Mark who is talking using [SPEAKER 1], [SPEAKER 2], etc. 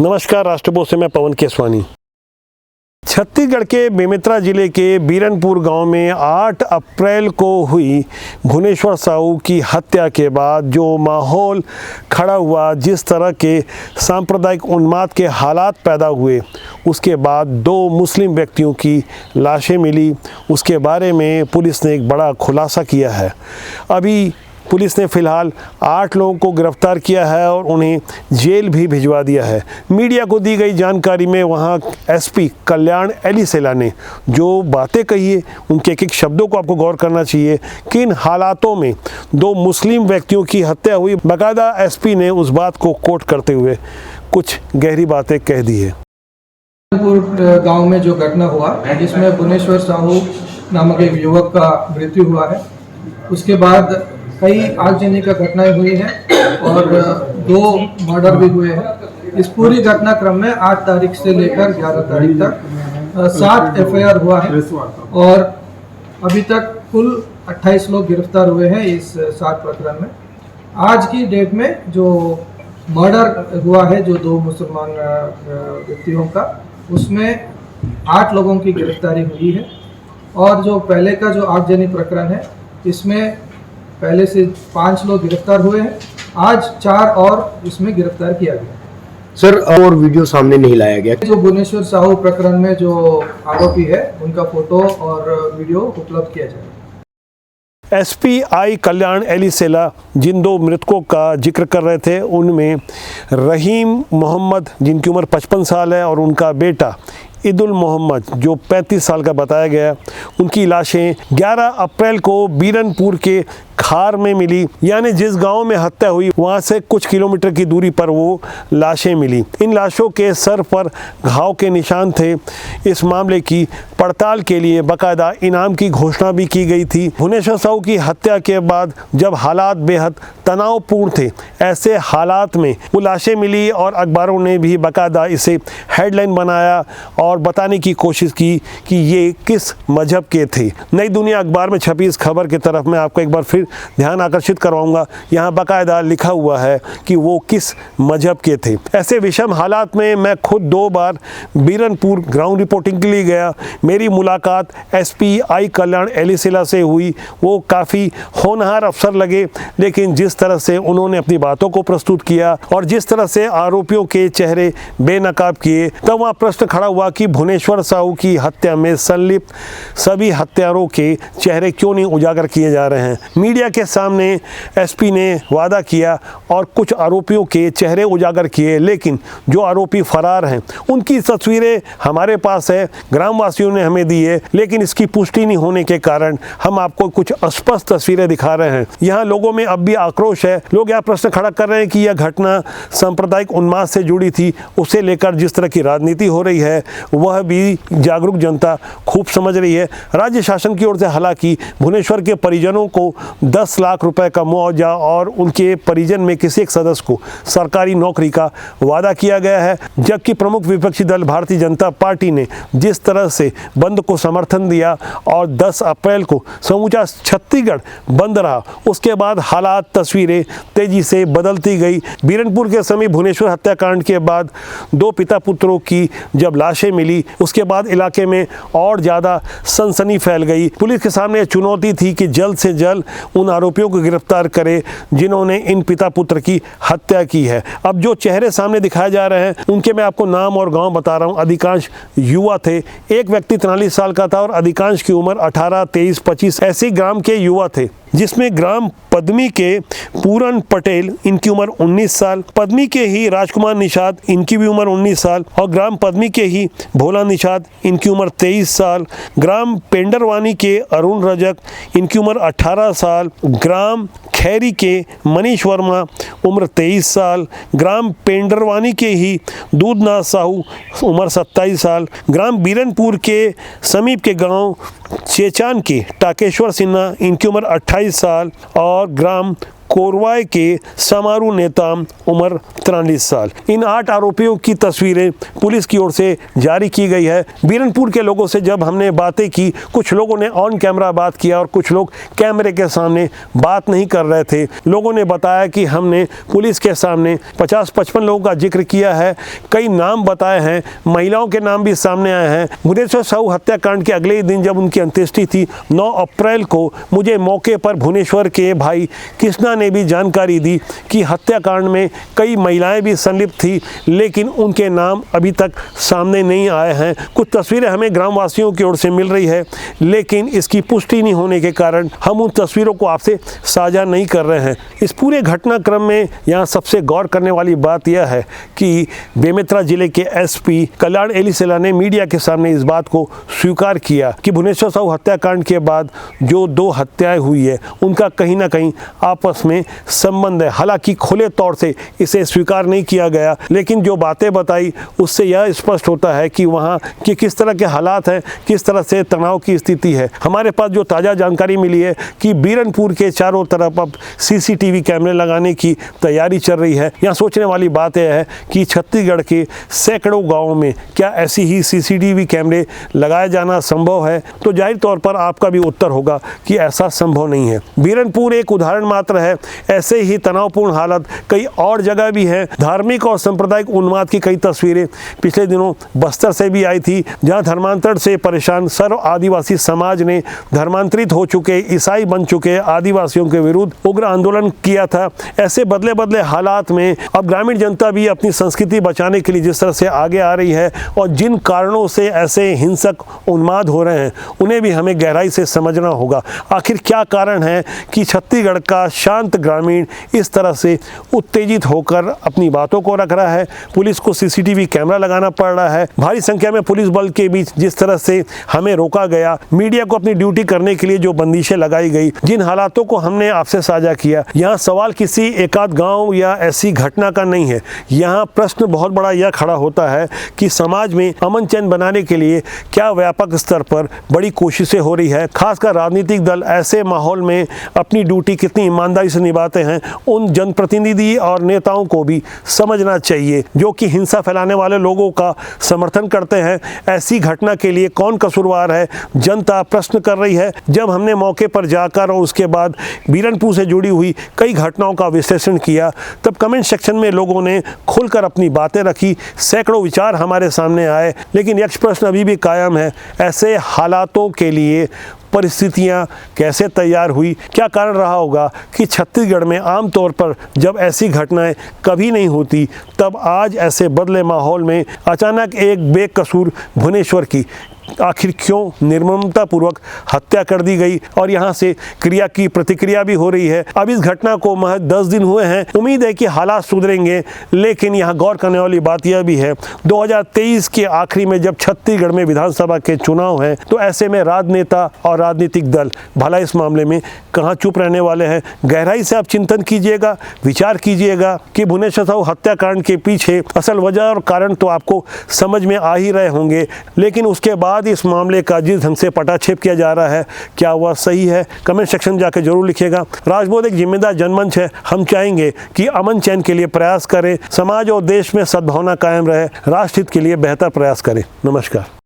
[SPEAKER 1] नमस्कार, राष्ट्रपोत से मैं पवन केसवानी। छत्तीसगढ़ के बेमेतरा जिले के बीरनपुर गांव में 8 अप्रैल को हुई भुवनेश्वर साहू की हत्या के बाद जो माहौल खड़ा हुआ, जिस तरह के सांप्रदायिक उन्माद के हालात पैदा हुए, उसके बाद 2 मुस्लिम व्यक्तियों की लाशें मिली। उसके बारे में पुलिस ने एक बड़ा खुलासा किया है। अभी पुलिस ने फ़िलहाल 8 लोगों को गिरफ्तार किया है और उन्हें जेल भी भिजवा दिया है। मीडिया को दी गई जानकारी में वहां एसपी कल्याण एलीसेला ने जो बातें कही है, उनके एक एक शब्दों को आपको गौर करना चाहिए। किन हालातों में 2 मुस्लिम व्यक्तियों की हत्या हुई, बाकायदा एसपी ने उस बात को कोट करते हुए कुछ गहरी बातें कह दी है।
[SPEAKER 2] गांव में जो घटना हुआ, जिसमें भुवनेश्वर साहू नामक एक युवक का मृत्यु हुआ है, उसके बाद कई आगजनी का घटनाएं हुई हैं और 2 मर्डर भी हुए हैं। इस पूरी घटनाक्रम में 8 तारीख से लेकर 11 तारीख तक 7 एफआईआर हुआ है और अभी तक कुल 28 लोग गिरफ्तार हुए हैं इस 7 प्रकरण में। आज की डेट में जो मर्डर हुआ है, जो 2 मुसलमान व्यक्तियों का, उसमें 8 लोगों की गिरफ्तारी हुई है और जो पहले का जो आगजनी प्रकरण है, इसमें पहले से 5 लोग गिरफ्तार हुए हैं। आज 4 और इसमें गिरफ्तार किया गया।
[SPEAKER 3] सर, और वीडियो सामने नहीं लाया गया।
[SPEAKER 2] जो भुवनेश्वर साहू प्रकरण में जो आरोपी है, उनका फोटो और वीडियो उपलब्ध किया जाएगा।
[SPEAKER 1] एसपी आई कल्याण एलीसेला जिन 2 मृतकों का जिक्र कर रहे थे, उनमें रहीम मोहम्मद, जिनकी उम्र 55 साल है, और उनका बेटा ईदुल मोहम्मद, जो 35 साल का बताया गया। उनकी लाशें 11 अप्रैल को बीरनपुर के खार में मिली, यानी जिस गांव में हत्या हुई वहां से कुछ किलोमीटर की दूरी पर वो लाशें मिली। इन लाशों के सर पर घाव के निशान थे। इस मामले की पड़ताल के लिए बाकायदा इनाम की घोषणा भी की गई थी। भुवनेश्वर साहू की हत्या के बाद जब हालात बेहद तनावपूर्ण थे, ऐसे हालात में वो लाशें मिली और अखबारों ने भी बाकायदा इसे हेडलाइन बनाया और बताने की कोशिश की कि ये किस मजहब के थे। नई दुनिया अखबार में छपी इस खबर की तरफ मैं आपको एक बार फिर ध्यान आकर्षित करवाऊंगा। यहाँ बाकायदा लिखा हुआ है कि वो किस मजहब के थे। ऐसे विषम हालात में मैं खुद 2 बार बीरनपुर ग्राउंड रिपोर्टिंग के लिए गया। मेरी मुलाकात एसपी आई कल्याण एलीसेला से हुई। वो काफ़ी होनहार अफसर लगे, लेकिन जिस तरह से उन्होंने अपनी बातों को प्रस्तुत किया और जिस तरह से आरोपियों के चेहरे बेनकाब किए, तब वहाँ प्रश्न खड़ा हुआ कि भुवनेश्वर साहू की हत्या में संलिप्त सभी हत्यारों के चेहरे क्यों नहीं उजागर किए जा रहे हैं। मीडिया के सामने एसपी ने वादा किया और कुछ आरोपियों के चेहरे उजागर किए, लेकिन जो आरोपी फरार हैं उनकी तस्वीरें हमारे पास है, ग्रामवासियों ने हमें दी है, लेकिन इसकी पुष्टि नहीं होने के कारण हम आपको कुछ अस्पष्ट तस्वीरें दिखा रहे हैं। यहाँ लोगों में अब भी आक्रोश है। लोग यह प्रश्न खड़ा कर रहे हैं कि यह घटना सांप्रदायिक उन्माद से जुड़ी थी। उसे लेकर जिस तरह की राजनीति हो रही है, वह भी जागरूक जनता खूब समझ रही है। राज्य शासन की ओर से हालांकि भुवनेश्वर के परिजनों को 10 लाख रुपए का मुआवजा और उनके परिजन में किसी एक सदस्य को सरकारी नौकरी का वादा किया गया है, जबकि प्रमुख विपक्षी दल भारतीय जनता पार्टी ने जिस तरह से बंद को समर्थन दिया और 10 अप्रैल को समूचा छत्तीसगढ़ बंद रहा, उसके बाद हालात, तस्वीरें तेजी से बदलती गई। बीरनपुर के समीप भुवनेश्वर हत्याकांड के बाद 2 पिता पुत्रों की जब लाशें मिली, उसके बाद इलाके में और ज़्यादा सनसनी फैल गई। पुलिस के सामने चुनौती थी कि जल्द से जल्द उन आरोपियों को गिरफ्तार करे जिन्होंने इन पिता पुत्र की हत्या की है। अब जो चेहरे सामने दिखाए जा रहे हैं, उनके मैं आपको नाम और गांव बता रहा हूं। अधिकांश युवा थे। एक व्यक्ति 43 साल का था और अधिकांश की उम्र 18, 23, 25 ऐसे ग्राम के युवा थे, जिसमें ग्राम पद्मी के पूरन पटेल, इनकी उम्र 19 साल, पद्मी के ही राजकुमार निषाद, इनकी भी उम्र 19 साल, और ग्राम पद्मी के ही भोला निषाद, इनकी उम्र 23 साल, ग्राम पेंडरवानी के अरुण रजक, इनकी उम्र 18 साल, ग्राम खैरी के मनीष वर्मा, उम्र 23 साल, ग्राम पेंडरवानी के ही दूधनाथ साहू, उम्र 27 साल, ग्राम बीरनपुर के समीप के गांव चेचान के टाकेश्वर सिन्हा, इनकी उम्र 28 साल, और ग्राम कोरवाई के समारू नेता उम्र 43 साल। इन 8 आरोपियों की तस्वीरें पुलिस की ओर से जारी की गई है। बीरनपुर के लोगों से जब हमने बातें की, कुछ लोगों ने ऑन कैमरा बात किया और कुछ लोग कैमरे के सामने बात नहीं कर रहे थे। लोगों ने बताया कि हमने पुलिस के सामने 50-55 लोगों का जिक्र किया है, कई नाम बताए हैं, महिलाओं के नाम भी सामने आए हैं। भुवनेश्वर साहू हत्याकांड के अगले ही दिन जब उनकी अंत्येष्टि थी 9 अप्रैल को, मुझे मौके पर भुवनेश्वर के भाई कृष्णा ने भी जानकारी दी कि हत्याकांड में कई महिलाएं भी संलिप्त थी, लेकिन उनके नाम अभी तक सामने नहीं आए हैं। कुछ तस्वीरें हमें ग्रामवासियों की ओर से मिल रही है, लेकिन इसकी पुष्टि नहीं होने के कारण हम उन तस्वीरों को आपसे साझा नहीं कर रहे हैं। इस पूरे घटनाक्रम में यहाँ सबसे गौर करने वाली बात यह है कि बेमेतरा जिले के एसपी कल्याण एलीसेला ने मीडिया के सामने इस बात को स्वीकार किया कि भुवनेश्वर साहू हत्याकांड के बाद जो 2 हत्याएं हुई है उनका कहीं ना कहीं आपस में संबंध है। हालांकि खुले तौर से इसे स्वीकार नहीं किया गया, लेकिन जो बातें बताई उससे यह स्पष्ट होता है कि वहाँ के किस तरह के हालात हैं, किस तरह से तनाव की स्थिति है। हमारे पास जो ताज़ा जानकारी मिली है कि बीरनपुर के चारों तरफ अब सीसीटीवी कैमरे लगाने की तैयारी चल रही है। यहाँ सोचने वाली बात यह है कि छत्तीसगढ़ के सैकड़ों गाँवों में क्या ऐसी ही सीसीटीवी कैमरे लगाया जाना संभव है? तो जाहिर तौर पर आपका भी उत्तर होगा कि ऐसा संभव नहीं है। बीरनपुर एक उदाहरण मात्र है, ऐसे ही तनावपूर्ण हालत कई और जगह भी है। धार्मिक और सांप्रदायिक उन्माद की कई तस्वीरें पिछले दिनों बस्तर से भी आई थी, जहां धर्मांतरण से परेशान सर्व आदिवासी समाज ने धर्मांतरित हो चुके ईसाई बन चुके आदिवासियों के विरुद्ध उग्र आंदोलन किया था। ऐसे बदले बदले हालात में अब ग्रामीण जनता भी अपनी संस्कृति बचाने के लिए जिस तरह से आगे आ रही है और जिन कारणों से ऐसे हिंसक उन्माद हो रहे हैं उन्हें भी हमें गहराई से समझना होगा। आखिर क्या कारण है कि छत्तीसगढ़ का शांत ग्रामीण इस तरह से उत्तेजित होकर अपनी बातों को रख रहा है? पुलिस को सीसीटीवी कैमरा लगाना पड़ रहा है, भारी संख्या में पुलिस बल के बीच जिस तरह से हमें रोका गया, मीडिया को अपनी ड्यूटी करने के लिए जो बंदिशें लगाई गई, जिन हालातों को हमने आपसे साझा किया। यहाँ सवाल किसी एकाध गांव या ऐसी घटना का नहीं है। यहाँ प्रश्न बहुत बड़ा यह खड़ा होता है कि समाज में अमन चैन बनाने के लिए क्या व्यापक स्तर पर बड़ी कोशिशें हो रही है। खासकर राजनीतिक दल ऐसे माहौल में अपनी ड्यूटी कितनी ईमानदारी से निभाते हैं, उन जनप्रतिनिधि और नेताओं को भी समझना चाहिए जो कि हिंसा फैलाने वाले लोगों का समर्थन करते हैं। ऐसी घटना के लिए कौन कसूरवार है, जनता प्रश्न कर रही है। जब हमने मौके पर जाकर और उसके बाद बीरनपुर से जुड़ी हुई कई घटनाओं का विश्लेषण किया, तब कमेंट सेक्शन में लोगों ने खुलकर अपनी बातें रखी, सैकड़ों विचार हमारे सामने आए। लेकिन यक्ष प्रश्न अभी भी कायम है, ऐसे हालातों के लिए परिस्थितियां कैसे तैयार हुई? क्या कारण रहा होगा कि छत्तीसगढ़ में आमतौर पर जब ऐसी घटनाएं कभी नहीं होती, तब आज ऐसे बदले माहौल में अचानक एक बेकसूर भुवनेश्वर की आखिर क्यों निर्ममतापूर्वक हत्या कर दी गई? और यहाँ से क्रिया की प्रतिक्रिया भी हो रही है। अब इस घटना को महज 10 दिन हुए हैं, उम्मीद है कि हालात सुधरेंगे। लेकिन यहाँ गौर करने वाली बात यह भी है, 2023 के आखिरी में जब छत्तीसगढ़ में विधानसभा के चुनाव हैं, तो ऐसे में राजनेता और राजनीतिक दल भला इस मामले में कहाँ चुप रहने वाले हैं? गहराई से आप चिंतन कीजिएगा, विचार कीजिएगा कि भुवनेश्वर साहू हत्याकांड के पीछे असल वजह और कारण तो आपको समझ में आ ही रहे होंगे, लेकिन उसके बाद इस मामले का जिस ढंग से पटाक्षेप किया जा रहा है, क्या वह सही है? कमेंट सेक्शन में जाकर जरूर लिखिएगा। राजबोध एक जिम्मेदार जनमंच है, हम चाहेंगे कि अमन चैन के लिए प्रयास करें, समाज और देश में सद्भावना कायम रहे, राष्ट्र हित के लिए बेहतर प्रयास करें। नमस्कार।